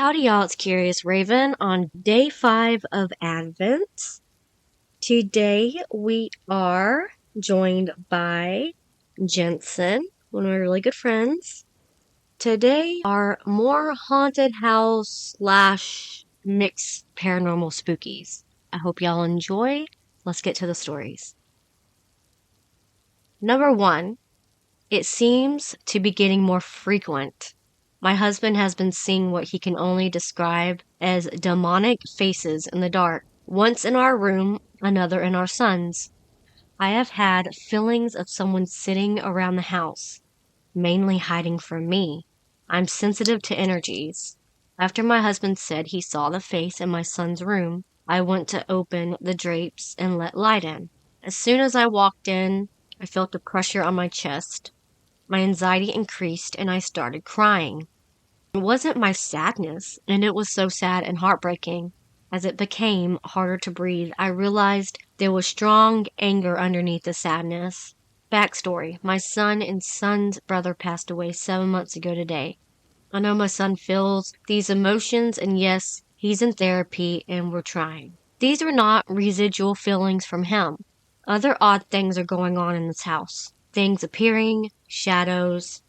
Howdy y'all, it's Curious Raven on day 5 of Advent. Today we are joined by GenSen, one of my really good friends. Today are more haunted house / mixed paranormal spookies. I hope y'all enjoy. Let's get to the stories. Number 1, it seems to be getting more frequent. My husband has been seeing what he can only describe as demonic faces in the dark. Once in our room, another in our son's. I have had feelings of someone sitting around the house, mainly hiding from me. I'm sensitive to energies. After my husband said he saw the face in my son's room, I went to open the drapes and let light in. As soon as I walked in, I felt a pressure on my chest. My anxiety increased and I started crying. It wasn't my sadness, and it was so sad and heartbreaking. As it became harder to breathe, I realized there was strong anger underneath the sadness. Backstory: my son and son's brother passed away 7 months ago today. I know my son feels these emotions, and yes, he's in therapy and we're trying. These are not residual feelings from him. Other odd things are going on in this house. Things appearing, shadows.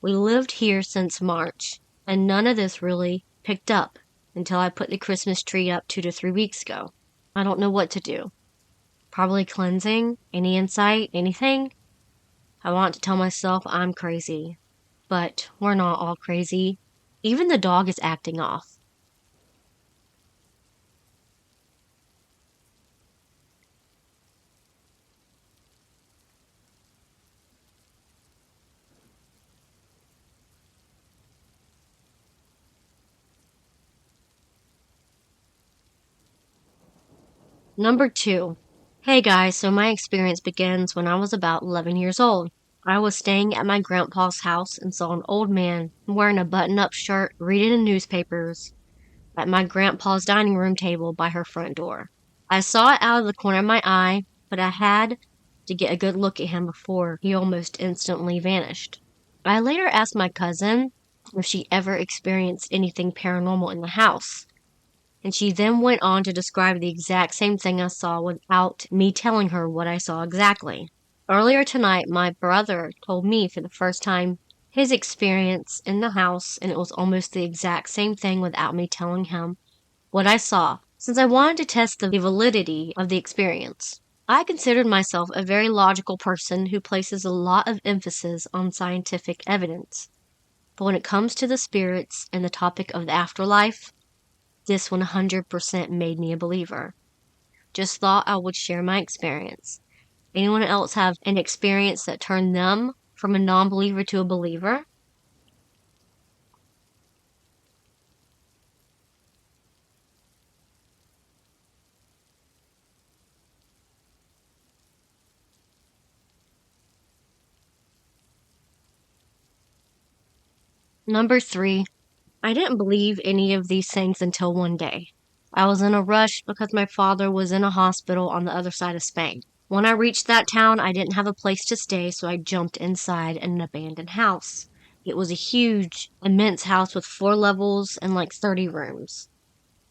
We lived here since March, and none of this really picked up until I put the Christmas tree up 2 to 3 weeks ago. I don't know what to do. Probably cleansing. Any insight? Anything? I want to tell myself I'm crazy, but we're not all crazy. Even the dog is acting off. Number 2. Hey guys, so my experience begins when I was about 11 years old. I was staying at my grandpa's house and saw an old man wearing a button-up shirt reading the newspapers at my grandpa's dining room table by her front door. I saw it out of the corner of my eye, but I had to get a good look at him before he almost instantly vanished. I later asked my cousin if she ever experienced anything paranormal in the house, and she then went on to describe the exact same thing I saw without me telling her what I saw exactly. Earlier tonight, my brother told me for the first time his experience in the house, and it was almost the exact same thing without me telling him what I saw, since I wanted to test the validity of the experience. I considered myself a very logical person who places a lot of emphasis on scientific evidence. But when it comes to the spirits and the topic of the afterlife, this 100% made me a believer. Just thought I would share my experience. Anyone else have an experience that turned them from a non-believer to a believer? Number 3. I didn't believe any of these things until one day. I was in a rush because my father was in a hospital on the other side of Spain. When I reached that town, I didn't have a place to stay, so I jumped inside an abandoned house. It was a huge, immense house with 4 levels and like 30 rooms.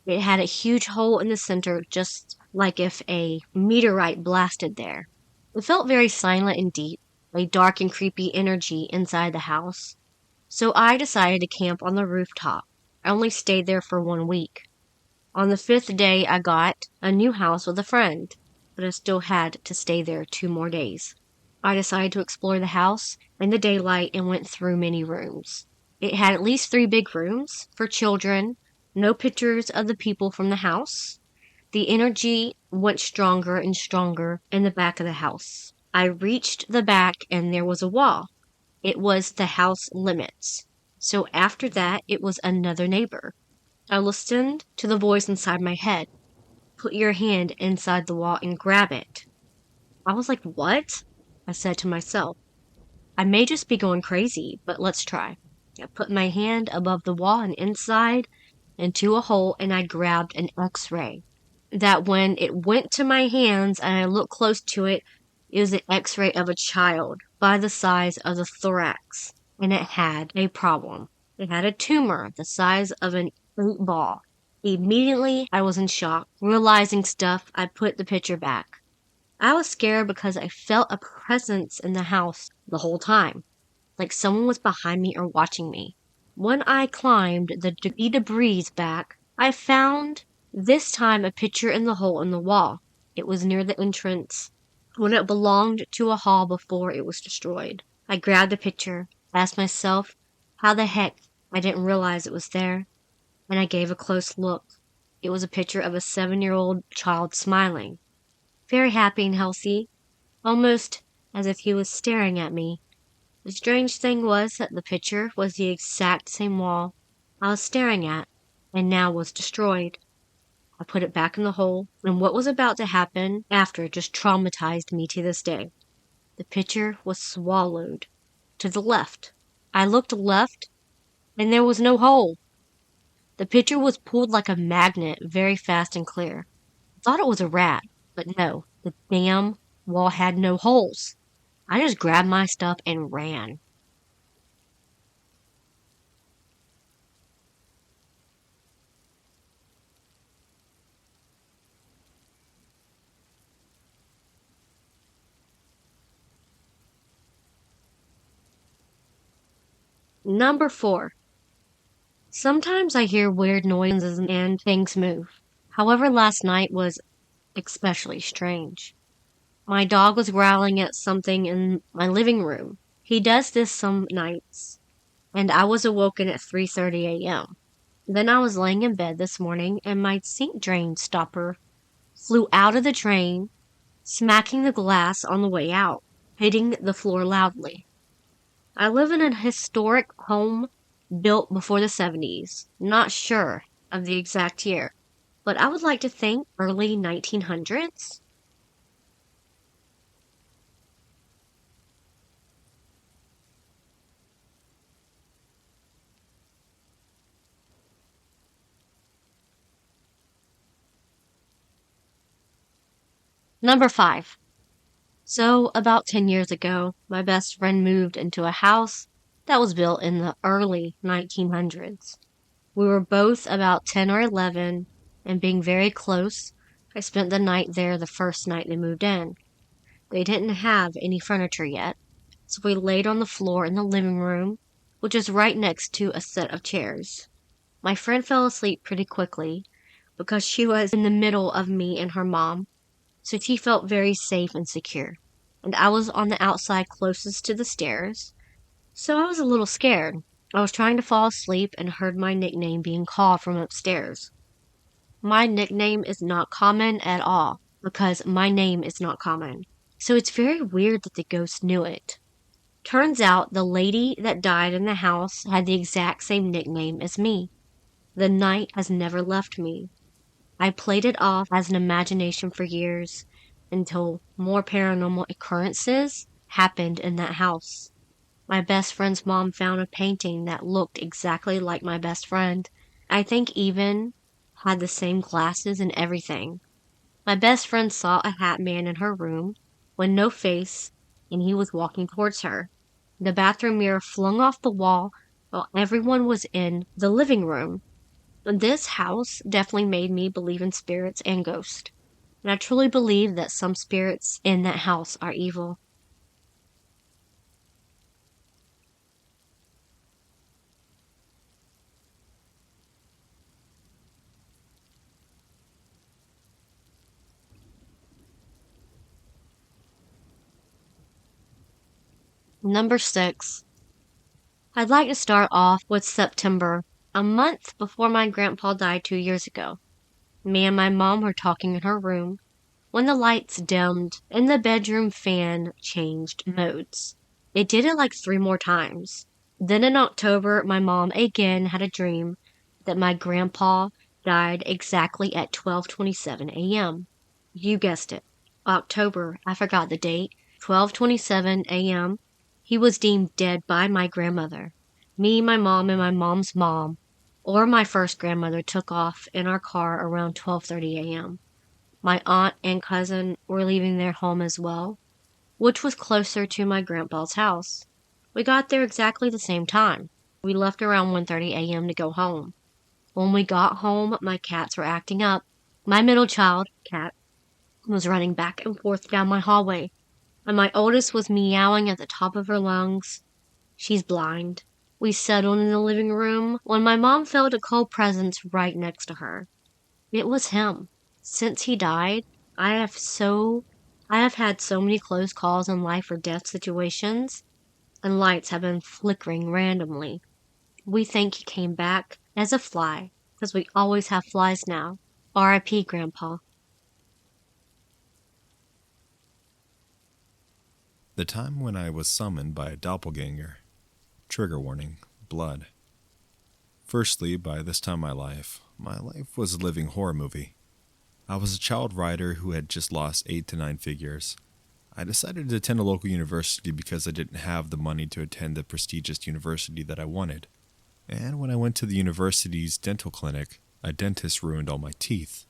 It had a huge hole in the center, just like if a meteorite blasted there. It felt very silent and deep, a dark and creepy energy inside the house. So I decided to camp on the rooftop. I only stayed there for 1 week. On the 5th day, I got a new house with a friend, but I still had to stay there 2 more days. I decided to explore the house in the daylight and went through many rooms. It had at least 3 big rooms for children, no pictures of the people from the house. The energy went stronger and stronger in the back of the house. I reached the back and there was a wall. It was the house limits. So after that, it was another neighbor. I listened to the voice inside my head. Put your hand inside the wall and grab it. I was like, what? I said to myself. I may just be going crazy, but let's try. I put my hand above the wall and inside into a hole, and I grabbed an X-ray. That when it went to my hands and I looked close to it, it was an X-ray of a child by the size of the thorax, and it had a problem. It had a tumor the size of an 8 ball. Immediately, I was in shock. Realizing stuff, I put the picture back. I was scared because I felt a presence in the house the whole time, like someone was behind me or watching me. When I climbed the debris back, I found this time a picture in the hole in the wall. It was near the entrance when it belonged to a hall before it was destroyed. I grabbed the picture, asked myself how the heck I didn't realize it was there, and I gave a close look. It was a picture of a 7-year-old child smiling, very happy and healthy, almost as if he was staring at me. The strange thing was that the picture was the exact same wall I was staring at, and now was destroyed. I put it back in the hole, and what was about to happen after just traumatized me to this day. The picture was swallowed to the left. I looked left, and there was no hole. The picture was pulled like a magnet, very fast and clear. I thought it was a rat, but no, the damn wall had no holes. I just grabbed my stuff and ran. Number 4. Sometimes I hear weird noises and things move. However, last night was especially strange. My dog was growling at something in my living room. He does this some nights, and I was awoken at 3:30 a.m. Then I was laying in bed this morning and my sink drain stopper flew out of the drain, smacking the glass on the way out, hitting the floor loudly. I live in a historic home built before the 70s. Not sure of the exact year, but I would like to think early 1900s. Number 5. So, about 10 years ago, my best friend moved into a house that was built in the early 1900s. We were both about 10 or 11, and being very close, I spent the night there the first night they moved in. They didn't have any furniture yet, so we laid on the floor in the living room, which is right next to a set of chairs. My friend fell asleep pretty quickly because she was in the middle of me and her mom, so she felt very safe and secure. And I was on the outside closest to the stairs, so I was a little scared. I was trying to fall asleep and heard my nickname being called from upstairs. My nickname is not common at all because my name is not common. So it's very weird that the ghost knew it. Turns out the lady that died in the house had the exact same nickname as me. The night has never left me. I played it off as an imagination for years until more paranormal occurrences happened in that house. My best friend's mom found a painting that looked exactly like my best friend. I think even had the same glasses and everything. My best friend saw a hat man in her room with no face, and he was walking towards her. The bathroom mirror flung off the wall while everyone was in the living room. This house definitely made me believe in spirits and ghosts. And I truly believe that some spirits in that house are evil. Number 6. I'd like to start off with September, a month before my grandpa died 2 years ago. Me and my mom were talking in her room when the lights dimmed and the bedroom fan changed modes. It did it like 3 more times. Then in October, my mom again had a dream that my grandpa died exactly at 12:27 a.m. You guessed it. October, I forgot the date, 12:27 a.m. He was deemed dead by my grandmother. Me, my mom, and my mom's mom, or my first grandmother, took off in our car around 12:30 a.m. My aunt and cousin were leaving their home as well, which was closer to my grandpa's house. We got there exactly the same time. We left around 1:30 a.m. to go home. When we got home, my cats were acting up. My middle child, Cat, was running back and forth down my hallway, and my oldest was meowing at the top of her lungs. She's blind. We settled in the living room when my mom felt a cold presence right next to her. It was him. Since he died, I have so I have had so many close calls in life or death situations, and lights have been flickering randomly. We think he came back as a fly, because we always have flies now. R.I.P. Grandpa. The time when I was summoned by a doppelganger. Trigger warning, blood. Firstly, by this time in my life was a living horror movie. I was a child writer who had just lost 8 to 9 figures. I decided to attend a local university because I didn't have the money to attend the prestigious university that I wanted. And when I went to the university's dental clinic, a dentist ruined all my teeth.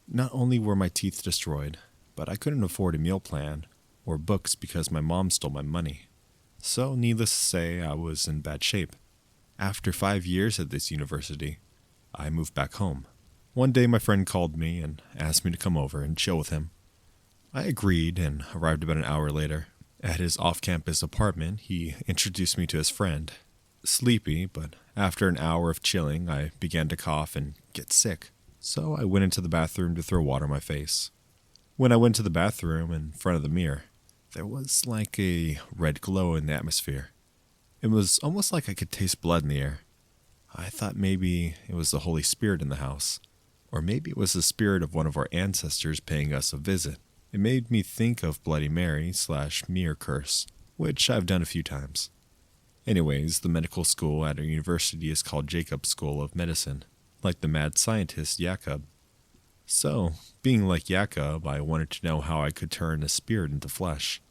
Not only were my teeth destroyed, but I couldn't afford a meal plan or books because my mom stole my money. So, needless to say, I was in bad shape. After 5 years at this university, I moved back home. One day my friend called me and asked me to come over and chill with him. I agreed and arrived about an hour later. At his off-campus apartment, he introduced me to his friend. Sleepy, but after an hour of chilling, I began to cough and get sick. So I went into the bathroom to throw water on my face. When I went to the bathroom in front of the mirror, there was like a red glow in the atmosphere. It was almost like I could taste blood in the air. I thought maybe it was the Holy Spirit in the house, or maybe it was the spirit of one of our ancestors paying us a visit. It made me think of Bloody Mary/mirror curse, which I've done a few times. Anyways, the medical school at our university is called Jacob's School of Medicine, like the mad scientist Jacob. So, being like Jacob, I wanted to know how I could turn a spirit into flesh.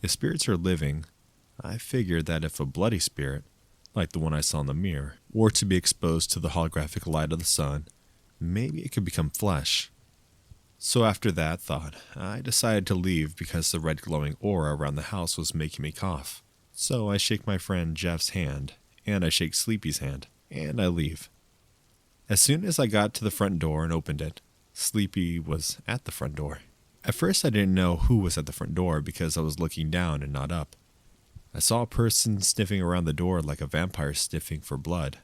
If spirits are living, I figured that if a bloody spirit, like the one I saw in the mirror, were to be exposed to the holographic light of the sun, maybe it could become flesh. So after that thought, I decided to leave because the red glowing aura around the house was making me cough. So I shake my friend Jeff's hand, and I shake Sleepy's hand, and I leave. As soon as I got to the front door and opened it, Sleepy was at the front door. At first I didn't know who was at the front door because I was looking down and not up. I saw a person sniffing around the door like a vampire sniffing for blood.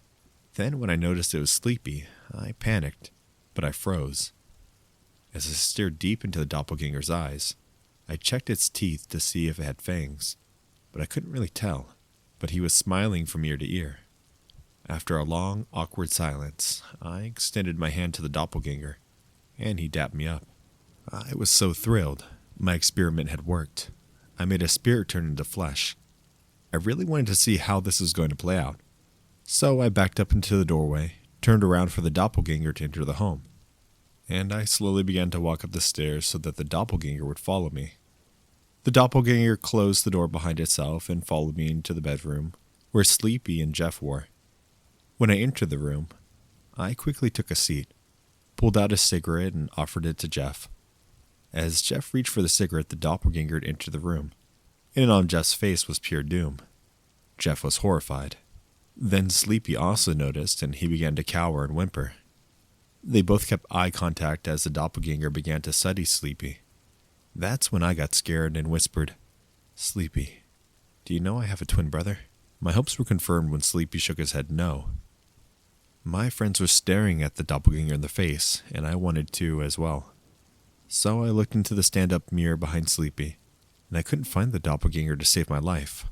Then when I noticed it was Sleepy, I panicked, but I froze. As I stared deep into the doppelganger's eyes, I checked its teeth to see if it had fangs, but I couldn't really tell. But he was smiling from ear to ear. After a long, awkward silence, I extended my hand to the doppelganger, and he dapped me up. I was so thrilled. My experiment had worked. I made a spirit turn into flesh. I really wanted to see how this was going to play out. So I backed up into the doorway, turned around for the doppelganger to enter the home, and I slowly began to walk up the stairs so that the doppelganger would follow me. The doppelganger closed the door behind itself and followed me into the bedroom, where Sleepy and Jeff were. When I entered the room, I quickly took a seat, pulled out a cigarette and offered it to Jeff. As Jeff reached for the cigarette, the doppelganger entered the room, and on Jeff's face was pure doom. Jeff was horrified. Then Sleepy also noticed, and he began to cower and whimper. They both kept eye contact as the doppelganger began to study Sleepy. That's when I got scared and whispered, "Sleepy, do you know I have a twin brother?" My hopes were confirmed when Sleepy shook his head no. My friends were staring at the doppelganger in the face, and I wanted to as well. So I looked into the stand-up mirror behind Sleepy, and I couldn't find the doppelganger to save my life.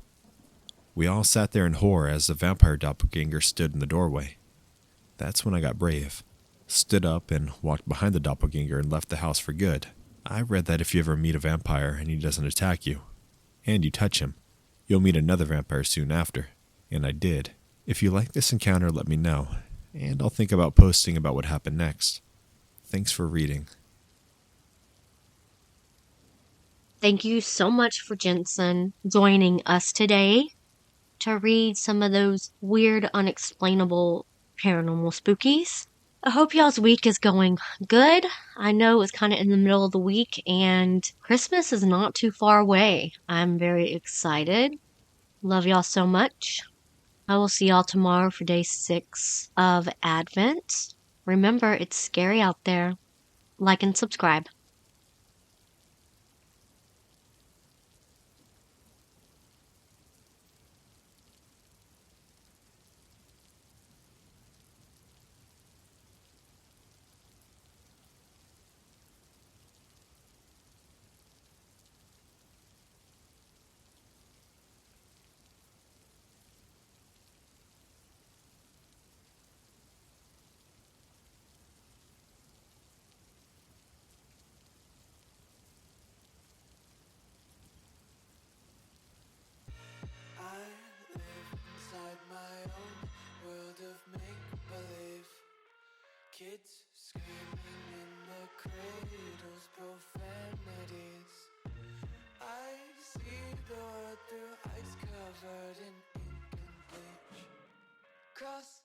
We all sat there in horror as the vampire doppelganger stood in the doorway. That's when I got brave, stood up and walked behind the doppelganger and left the house for good. I read that if you ever meet a vampire and he doesn't attack you, and you touch him, you'll meet another vampire soon after. And I did. If you like this encounter, let me know, and I'll think about posting about what happened next. Thanks for reading. Thank you so much for GenSen joining us today to read some of those weird, unexplainable paranormal spookies. I hope y'all's week is going good. I know it's kind of in the middle of the week and Christmas is not too far away. I'm very excited. Love y'all so much. I will see y'all tomorrow for day 6 of Advent. Remember, it's scary out there. Like and subscribe. I live inside my own world of make-believe. Kids screaming in the cradles, profanities. I see the world through ice covered in ink and bleach. Cross